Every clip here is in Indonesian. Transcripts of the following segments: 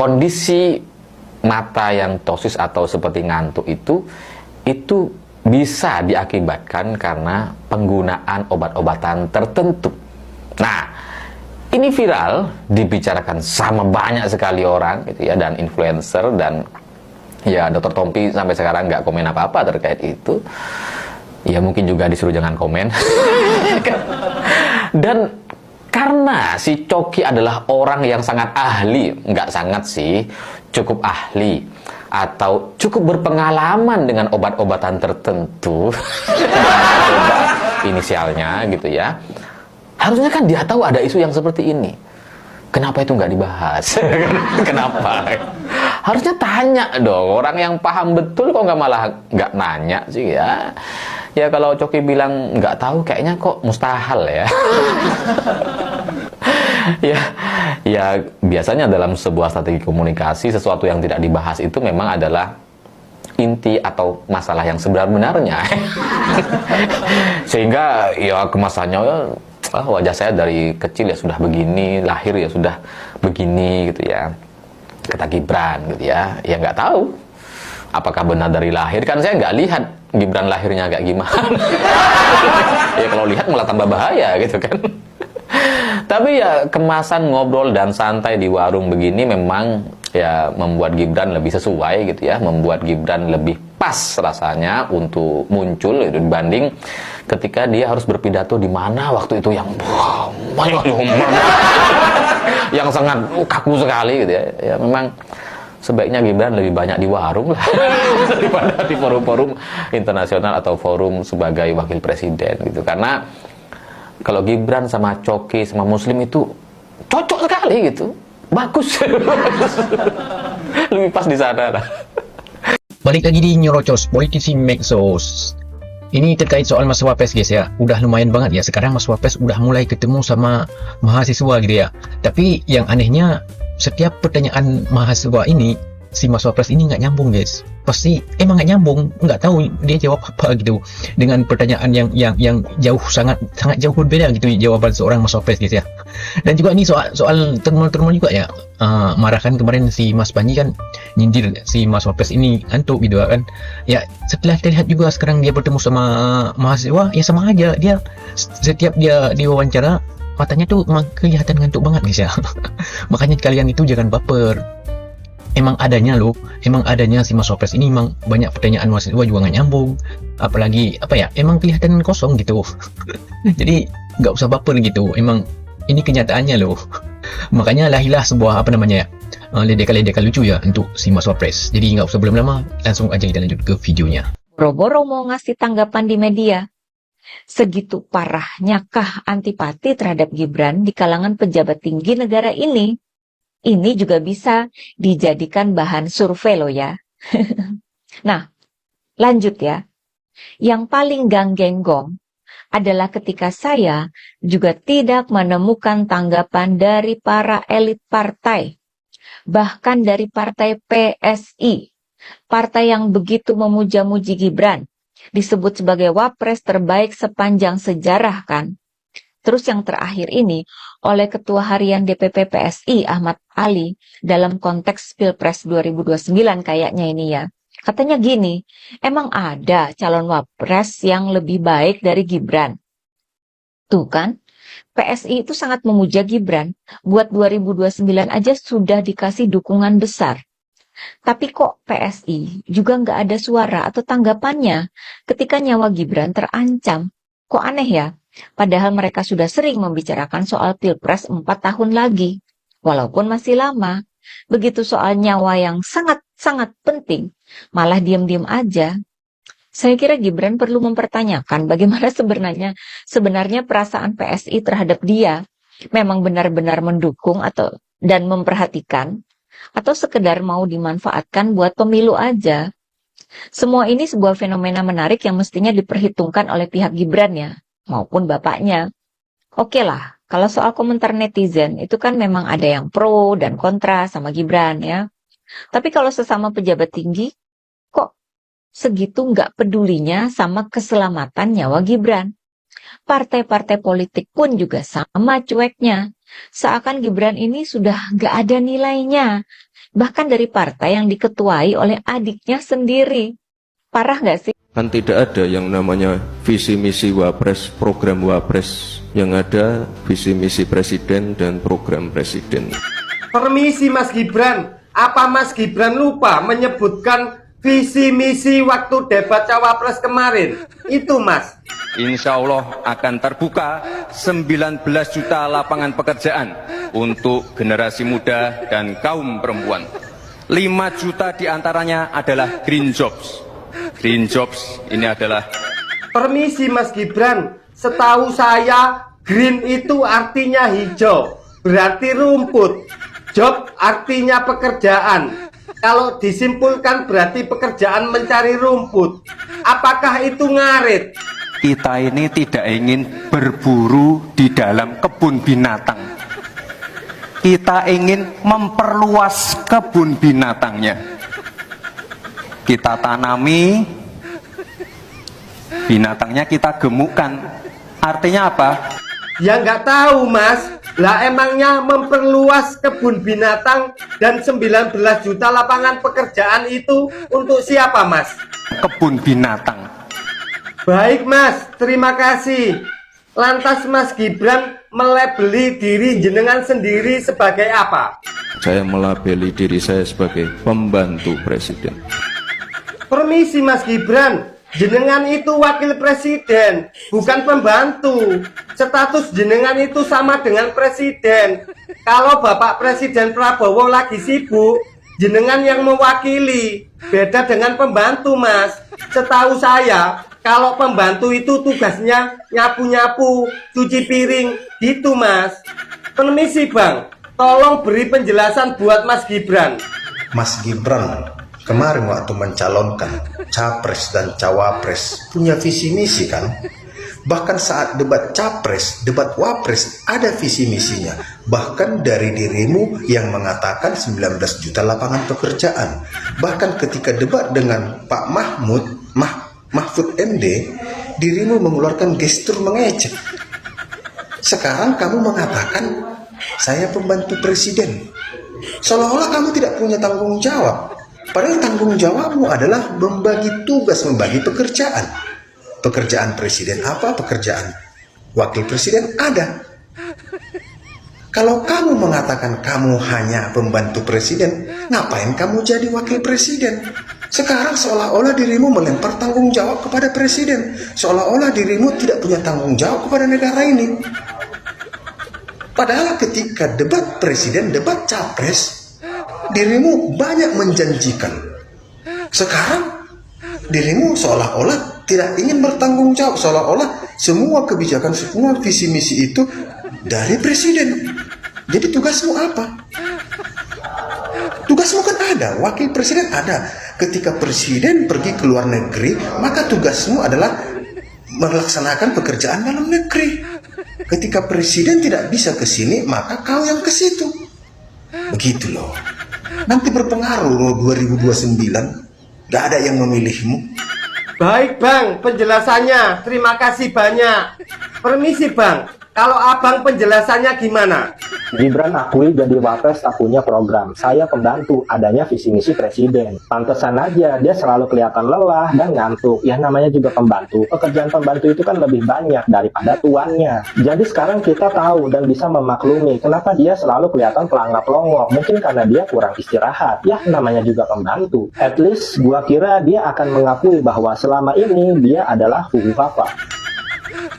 kondisi mata yang ptosis atau seperti ngantuk itu bisa diakibatkan karena penggunaan obat-obatan tertentu. Nah, ini viral, dibicarakan sama banyak sekali orang gitu ya, dan influencer, dan ya Dr. Tompi sampai sekarang nggak komen apa-apa terkait itu. Ya mungkin juga disuruh jangan komen. Dan karena si Coki adalah orang yang sangat ahli, nggak sangat sih, cukup ahli atau cukup berpengalaman dengan obat-obatan tertentu, inisialnya gitu ya, harusnya kan dia tahu ada isu yang seperti ini. Kenapa itu nggak dibahas? Kenapa? Harusnya tanya dong, orang yang paham betul kok malah nggak nanya sih ya. Ya kalau Coki bilang nggak tahu, kayaknya kok mustahil ya. ya biasanya dalam sebuah strategi komunikasi, sesuatu yang tidak dibahas itu memang adalah inti atau masalah yang sebenarnya. Sehingga ya kemasannya, wajah saya dari kecil ya sudah begini, lahir ya sudah begini gitu ya, kata Gibran gitu ya. Ya nggak tahu apakah benar dari lahir, kan saya nggak lihat Gibran lahirnya kayak gimana. Ya kalau lihat malah tambah bahaya gitu kan. Tapi ya kemasan ngobrol dan santai di warung begini memang ya membuat Gibran lebih sesuai gitu ya, membuat Gibran lebih pas rasanya untuk muncul gitu, dibanding ketika dia harus berpidato di mana waktu itu yang yang sangat kaku sekali gitu ya. Ya memang sebaiknya Gibran lebih banyak di warung lah daripada di forum-forum internasional atau forum sebagai wakil presiden gitu. Karena kalau Gibran sama Coki sama Muslim itu cocok sekali gitu, bagus. Lebih pas di sana lah. Balik lagi di Nyerocos Politisi Mexos. Ini terkait soal Mas Wapres guys ya. Udah lumayan banget ya, sekarang Mas Wapres udah mulai ketemu sama mahasiswa gitu ya. Tapi yang anehnya, setiap pertanyaan mahasiswa ini, si Mas Wapres ini nggak nyambung guys. Pasti emang nggak nyambung, nggak tahu dia jawab apa gitu dengan pertanyaan yang jauh, sangat jauh berbeda gitu jawaban seorang Mas Wapres guys ya. Dan juga ini soal termal juga ya, marahkan kemarin si Mas Panji kan nyindir si Mas Wapres ini ngantuk gitu kan ya. Setelah terlihat juga sekarang dia bertemu sama mahasiswa ya, sama aja dia, setiap dia diwawancara matanya tuh emang kelihatan ngantuk banget guys ya. Makanya kalian itu jangan baper. Emang adanya si Mas Wapres ini emang banyak pertanyaan mahasiswa juga nggak nyambung, apalagi apa ya, emang kelihatan kosong gitu. Jadi nggak usah baper gitu, emang ini kenyataannya loh. Makanya lahirlah sebuah ledekan-ledekan lucu ya untuk si Mas Wapres. Jadi nggak usah belum lama, langsung aja kita lanjut ke videonya. Boro-boro mau ngasih tanggapan di media. Segitu parahnya kah antipati terhadap Gibran di kalangan pejabat tinggi negara ini? Ini juga bisa dijadikan bahan survei loh ya. Nah, lanjut ya. Yang paling ganggenggong adalah ketika saya juga tidak menemukan tanggapan dari para elit partai. Bahkan dari partai PSI. Partai yang begitu memuja-muji Gibran. Disebut sebagai wapres terbaik sepanjang sejarah kan. Terus yang terakhir ini oleh Ketua Harian DPP PSI Ahmad Ali dalam konteks Pilpres 2029 kayaknya ini ya. Katanya gini, emang ada calon wapres yang lebih baik dari Gibran? Tuh kan, PSI itu sangat memuja Gibran. Buat 2029 aja sudah dikasih dukungan besar. Tapi kok PSI juga nggak ada suara atau tanggapannya ketika nyawa Gibran terancam? Kok aneh ya? Padahal mereka sudah sering membicarakan soal Pilpres 4 tahun lagi. Walaupun masih lama. Begitu soal nyawa yang sangat-sangat penting, malah diam-diam aja. Saya kira Gibran perlu mempertanyakan bagaimana sebenarnya perasaan PSI terhadap dia. Memang benar-benar mendukung dan memperhatikan, atau sekedar mau dimanfaatkan buat pemilu aja. Semua ini sebuah fenomena menarik yang mestinya diperhitungkan oleh pihak Gibran ya, maupun bapaknya. Oke lah, kalau soal komentar netizen, itu kan memang ada yang pro dan kontra sama Gibran ya. Tapi kalau sesama pejabat tinggi, kok segitu nggak pedulinya sama keselamatan nyawa Gibran? Partai-partai politik pun juga sama cueknya. Seakan Gibran ini sudah nggak ada nilainya. bahkan dari partai yang diketuai oleh adiknya sendiri. Parah nggak sih? Kan tidak ada yang namanya visi misi wapres, program wapres. Yang ada visi misi presiden dan program presiden. Permisi Mas Gibran, apa Mas Gibran lupa menyebutkan visi misi waktu debat cawapres kemarin? Itu Mas. Insya Allah akan terbuka 19 juta lapangan pekerjaan untuk generasi muda dan kaum perempuan. 5 juta diantaranya adalah green jobs. Green jobs ini adalah... Permisi Mas Gibran, setahu saya green itu artinya hijau, berarti rumput. Job artinya pekerjaan. Kalau disimpulkan berarti pekerjaan mencari rumput. Apakah itu ngarit? Kita ini tidak ingin berburu di dalam kebun binatang. Kita ingin memperluas kebun binatangnya. Kita tanami, binatangnya kita gemukkan. Artinya apa? Ya nggak tahu Mas. Lah emangnya memperluas kebun binatang dan 19 juta lapangan pekerjaan itu untuk siapa Mas? Kebun binatang. Baik Mas, terima kasih. Lantas Mas Gibran melabeli diri jenengan sendiri sebagai apa? Saya melabeli diri saya sebagai pembantu presiden. Permisi Mas Gibran, jenengan itu wakil presiden, bukan pembantu. Status jenengan itu sama dengan presiden. Kalau Bapak Presiden Prabowo lagi sibuk, jenengan yang mewakili. Beda dengan pembantu Mas. Setahu saya, kalau pembantu itu tugasnya nyapu-nyapu, cuci piring, gitu Mas. Permisi Bang, tolong beri penjelasan buat Mas Gibran. Mas Gibran kemarin waktu mencalonkan capres dan cawapres punya visi misi kan? Bahkan saat debat capres, debat wapres ada visi misinya. Bahkan dari dirimu yang mengatakan 19 juta lapangan pekerjaan. Bahkan ketika debat dengan Pak Mahfud MD, dirimu mengeluarkan gestur mengejek. Sekarang kamu mengatakan saya pembantu presiden. Seolah-olah kamu tidak punya tanggung jawab. Padahal tanggung jawabmu adalah membagi tugas, membagi pekerjaan. Pekerjaan presiden apa? Pekerjaan wakil presiden ada. Kalau kamu mengatakan kamu hanya pembantu presiden, ngapain kamu jadi wakil presiden? Sekarang seolah-olah dirimu melempar tanggung jawab kepada presiden. Seolah-olah dirimu tidak punya tanggung jawab kepada negara ini. Padahal ketika debat presiden, debat capres, dirimu banyak menjanjikan. Sekarang dirimu seolah-olah tidak ingin bertanggung jawab, seolah-olah semua kebijakan, semua visi misi itu dari presiden. Jadi tugasmu apa? Tugasmu kan ada, wakil presiden ada. Ketika presiden pergi ke luar negeri, maka tugasmu adalah melaksanakan pekerjaan dalam negeri. Ketika presiden tidak bisa ke sini, maka kau yang ke situ. Begitu loh. Nanti berpengaruh 2029, gak ada yang memilihmu. Baik Bang, penjelasannya. Terima kasih banyak. Permisi Bang, kalau Abang penjelasannya gimana? Gibran akui jadi wapres tak punya program. Saya pembantu, adanya visi misi presiden. Pantesan aja dia selalu kelihatan lelah dan ngantuk. Ya namanya juga pembantu. Pekerjaan pembantu itu kan lebih banyak daripada tuannya. Jadi sekarang kita tahu dan bisa memaklumi kenapa dia selalu kelihatan pelangap-pelongo. Mungkin karena dia kurang istirahat. Ya namanya juga pembantu. At least gua kira dia akan mengakui bahwa selama ini dia adalah Fugu Papa.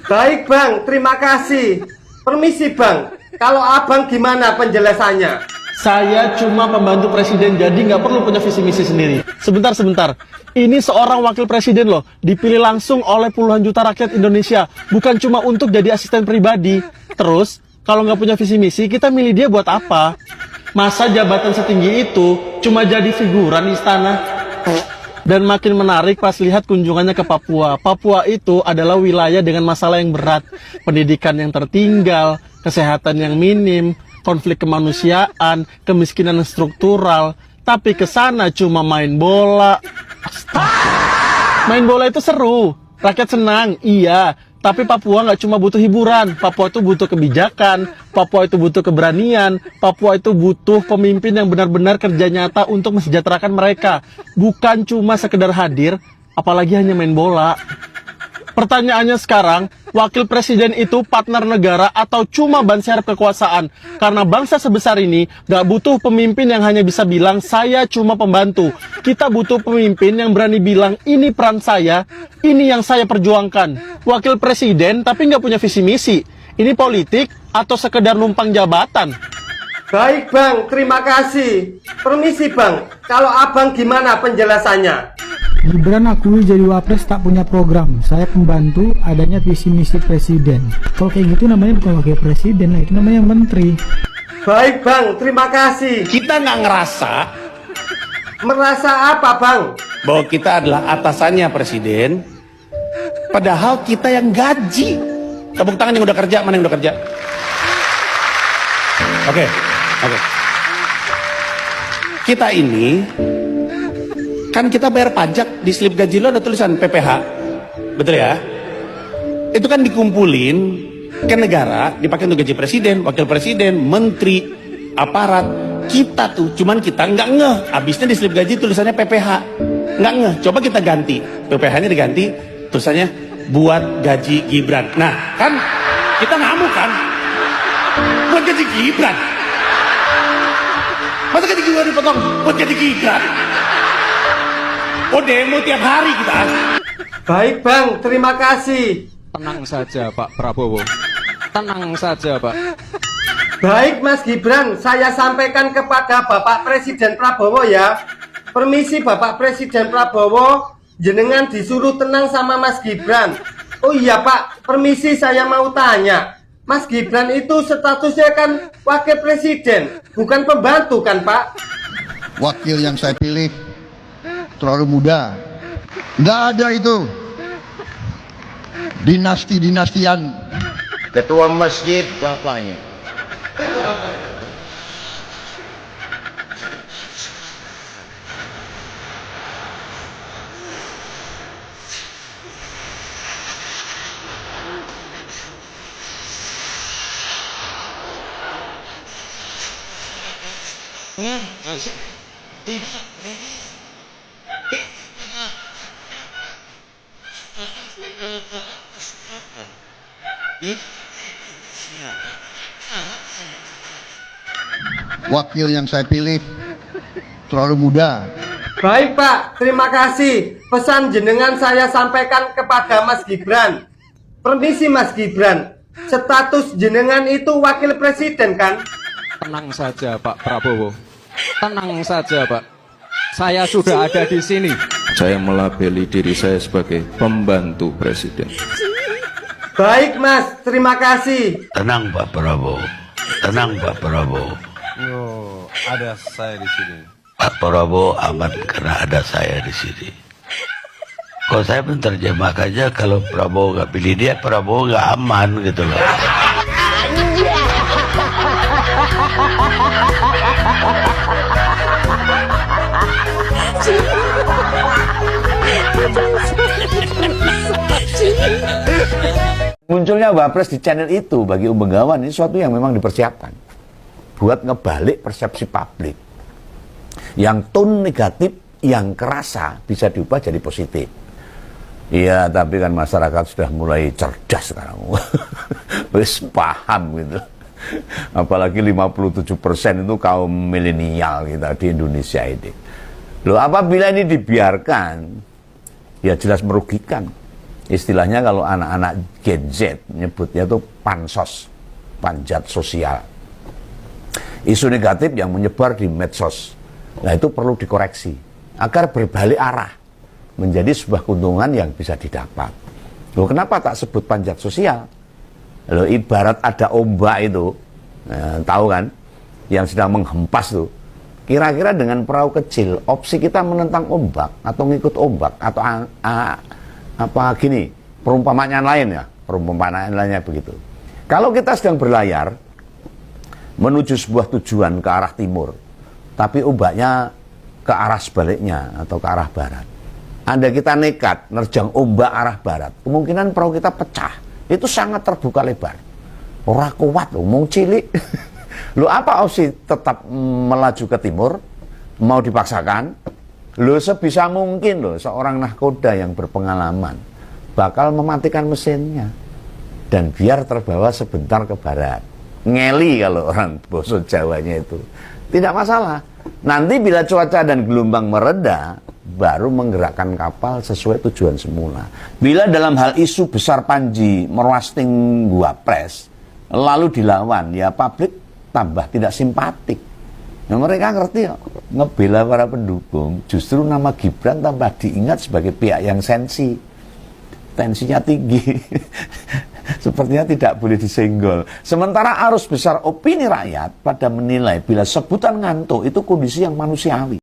Baik Bang, terima kasih. Permisi Bang, kalau Abang gimana penjelasannya? Saya cuma pembantu presiden, jadi nggak perlu punya visi misi sendiri. Sebentar. Ini seorang wakil presiden loh, dipilih langsung oleh puluhan juta rakyat Indonesia. Bukan cuma untuk jadi asisten pribadi. Terus, kalau nggak punya visi misi, kita milih dia buat apa? Masa jabatan setinggi itu cuma jadi figuran istana? Dan makin menarik pas lihat kunjungannya ke Papua. Papua itu adalah wilayah dengan masalah yang berat. Pendidikan yang tertinggal, kesehatan yang minim, konflik kemanusiaan, kemiskinan struktural. Tapi ke sana cuma main bola. Astaga. Main bola itu seru, rakyat senang, iya. Tapi Papua nggak cuma butuh hiburan, Papua itu butuh kebijakan, Papua itu butuh keberanian, Papua itu butuh pemimpin yang benar-benar kerja nyata untuk mensejahterakan mereka. Bukan cuma sekedar hadir, apalagi hanya main bola. Pertanyaannya sekarang, wakil presiden itu partner negara atau cuma ban serep kekuasaan? Karena bangsa sebesar ini gak butuh pemimpin yang hanya bisa bilang, saya cuma pembantu. Kita butuh pemimpin yang berani bilang, ini peran saya, ini yang saya perjuangkan. Wakil presiden tapi gak punya visi misi. Ini politik atau sekedar numpang jabatan? Baik Bang, terima kasih. Permisi Bang, kalau Abang gimana penjelasannya? Gibran akui jadi wapres tak punya program. Saya pembantu adanya visi misi presiden. Kalau kayak gitu namanya bukan wakil presiden lah, itu namanya menteri. Baik Bang, terima kasih. Kita nggak ngerasa Merasa apa Bang? bahwa kita adalah atasannya presiden, padahal kita yang gaji. Tepuk tangan yang udah kerja, mana yang udah kerja? Oke. Kita ini kan kita bayar pajak, di slip gaji lo ada tulisan PPH, betul ya? Itu kan dikumpulin ke negara, dipakai untuk gaji presiden, wakil presiden, menteri, aparat. Kita tuh, cuman kita nggak ngeh, abisnya di slip gaji tulisannya PPH, nggak ngeh. Coba kita ganti, PPH-nya diganti, tulisannya buat gaji Gibran. Nah, kan kita ngamuk kan? Buat gaji Gibran. Masa gaji Gibran dipotong buat gaji Gibran? Oh, demo tiap hari kita. Baik Bang, terima kasih. Tenang saja Pak Prabowo. Tenang saja Pak. Baik Mas Gibran, saya sampaikan kepada Bapak Presiden Prabowo ya. Permisi Bapak Presiden Prabowo, jenengan disuruh tenang sama Mas Gibran. Oh iya Pak, permisi saya mau tanya. Mas Gibran itu statusnya kan wakil presiden, bukan pembantu kan Pak? Wakil yang saya pilih terlalu muda, nggak ada itu dinasti-dinastian. Ketua masjid bapaknya. Wakil yang saya pilih terlalu muda. Baik Pak, terima kasih. Pesan jenengan saya sampaikan kepada Mas Gibran. Permisi Mas Gibran, status jenengan itu wakil presiden kan? Tenang saja Pak Prabowo. Tenang saja Pak. Saya sudah ada di sini. Saya melabeli diri saya sebagai pembantu presiden. Baik Mas, terima kasih. Tenang Pak Prabowo. Tenang Pak Prabowo. Yo, ada saya di sini. Pak Prabowo aman karena ada saya di sini. Kalau saya menerjemahkannya, kalau Prabowo nggak pilih dia, Prabowo nggak aman gitu loh. Munculnya Wapres di channel itu bagi Bengawan ini suatu yang memang dipersiapkan buat ngebalik persepsi publik yang tone negatif yang kerasa bisa diubah jadi positif. Iya, tapi kan masyarakat sudah mulai cerdas sekarang. Wis paham gitu. Apalagi 57% itu kaum milenial kita di Indonesia ini. Loh, apabila ini dibiarkan, ya jelas merugikan. Istilahnya kalau anak-anak Gen Z nyebutnya itu pansos, panjat sosial. Isu negatif yang menyebar di medsos, nah itu perlu dikoreksi agar berbalik arah menjadi sebuah keuntungan yang bisa didapat. Loh, kenapa tak sebut panjat sosial? Loh, ibarat ada ombak itu, tahu kan, yang sedang menghempas tuh. Kira-kira dengan perahu kecil, opsi kita menentang ombak atau ngikut ombak atau apa gini, perumpamaan lain ya, perumpamaan lainnya begitu. Kalau kita sedang berlayar menuju sebuah tujuan ke arah timur, tapi ombaknya ke arah sebaliknya atau ke arah barat. Andai kita nekat nerjang ombak arah barat, kemungkinan perahu kita pecah itu sangat terbuka lebar. Ora kuat loh, mau cilik. Lo apa opsi tetap melaju ke timur? Mau dipaksakan? Lo sebisa mungkin loh seorang nahkoda yang berpengalaman bakal mematikan mesinnya dan biar terbawa sebentar ke barat. Ngeli kalau orang boso Jawanya itu. Tidak masalah. Nanti bila cuaca dan gelombang mereda, baru menggerakkan kapal sesuai tujuan semula. Bila dalam hal isu besar Panji merosting Wapres, lalu dilawan, ya publik tambah tidak simpatik. Nah, mereka ngerti kok, ngebela para pendukung. Justru nama Gibran tambah diingat sebagai pihak yang sensi. Tensinya tinggi. Sepertinya tidak boleh disenggol. Sementara arus besar opini rakyat pada menilai bila sebutan ngantuk itu kondisi yang manusiawi.